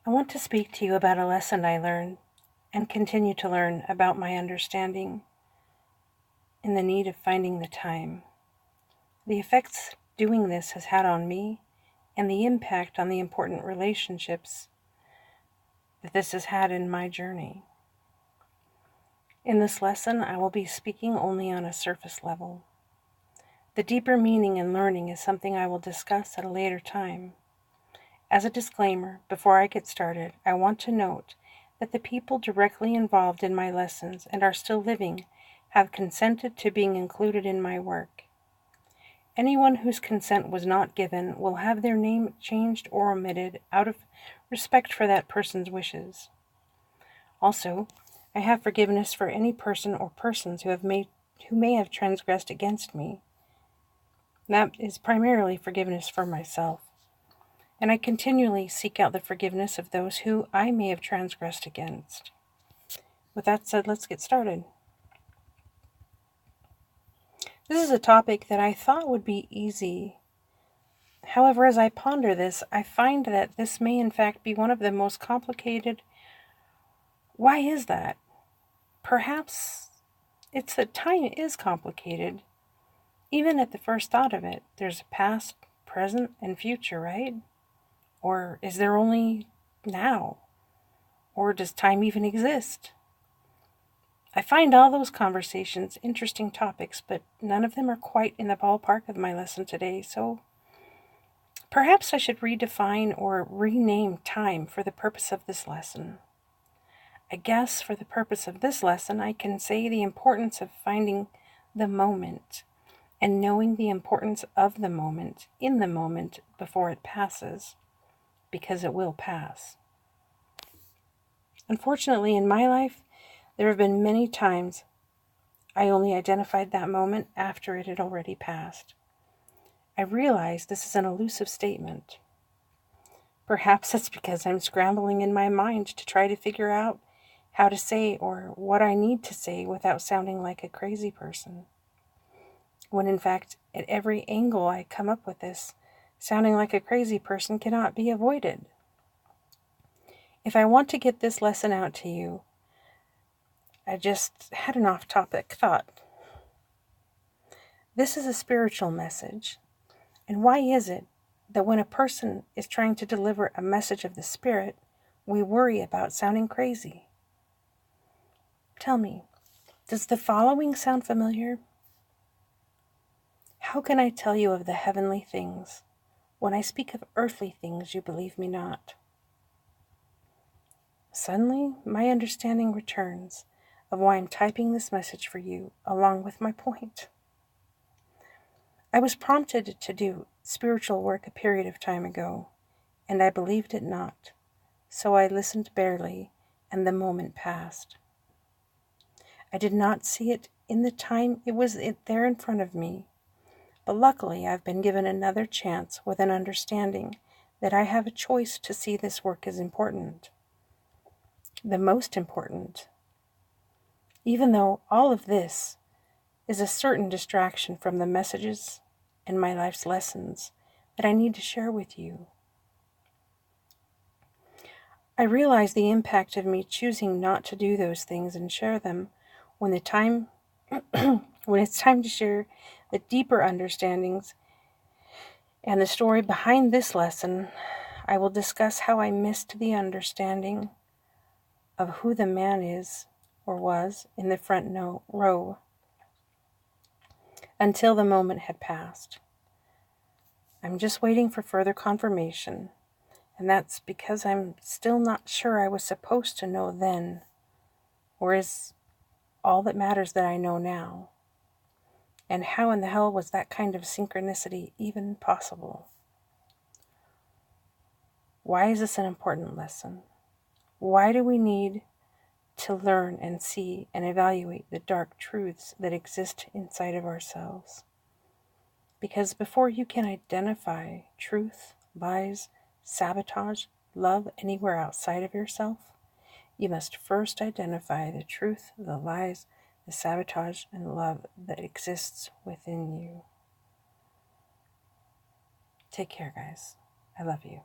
I want to speak to you about a lesson I learned and continue to learn about my understanding in the need of finding the time, the effects doing this has had on me, and the impact on the important relationships that this has had in my journey. In this lesson, I will be speaking only on a surface level. The deeper meaning and learning is something I will discuss at a later time. As a disclaimer, before I get started, I want to note that the people directly involved in my lessons and are still living have consented to being included in my work. Anyone whose consent was not given will have their name changed or omitted out of respect for that person's wishes. Also, I have forgiveness for any person or persons who may have transgressed against me. That is primarily forgiveness for myself, and I continually seek out the forgiveness of those who I may have transgressed against. With that said, let's get started. This is a topic that I thought would be easy. However, as I ponder this, I find that this may in fact be one of the most complicated. Why is that? Perhaps it's that time is complicated. Even at the first thought of it, there's a past, present, and future, right? Or is there only now? Or does time even exist? I find all those conversations interesting topics, but none of them are quite in the ballpark of my lesson today, so perhaps I should redefine or rename time for the purpose of this lesson. I guess for the purpose of this lesson, I can say the importance of finding the moment and knowing the importance of the moment in the moment before it passes, because it will pass. Unfortunately, in my life, there have been many times I only identified that moment after it had already passed. I realize this is an elusive statement. Perhaps it's because I'm scrambling in my mind to try to figure out how to say or what I need to say without sounding like a crazy person. When in fact, at every angle I come up with this, sounding like a crazy person cannot be avoided. If I want to get this lesson out to you, I just had an off-topic thought. This is a spiritual message. And why is it that when a person is trying to deliver a message of the Spirit, we worry about sounding crazy? Tell me, does the following sound familiar? How can I tell you of the heavenly things when I speak of earthly things you believe me not? Suddenly, my understanding returns of why I'm typing this message for you, along with my point. I was prompted to do spiritual work a period of time ago, and I believed it not, so I listened barely, and the moment passed. I did not see it in the time it was there in front of me, but luckily I've been given another chance with an understanding that I have a choice to see this work as important. The most important. Even though all of this is a certain distraction from the messages and my life's lessons that I need to share with you. I realize the impact of me choosing not to do those things and share them when it's time to share the deeper understandings and the story behind this lesson. I will discuss how I missed the understanding of who the man is or was in the front row until the moment had passed. I'm just waiting for further confirmation, and that's because I'm still not sure I was supposed to know then, or is all that matters that I know now. And how in the hell was that kind of synchronicity even possible? Why is this an important lesson? Why do we need to learn and see and evaluate the dark truths that exist inside of ourselves? Because before you can identify truth, lies, sabotage, love anywhere outside of yourself, you must first identify the truth, the lies, the sabotage, and love that exists within you. Take care, guys. I love you.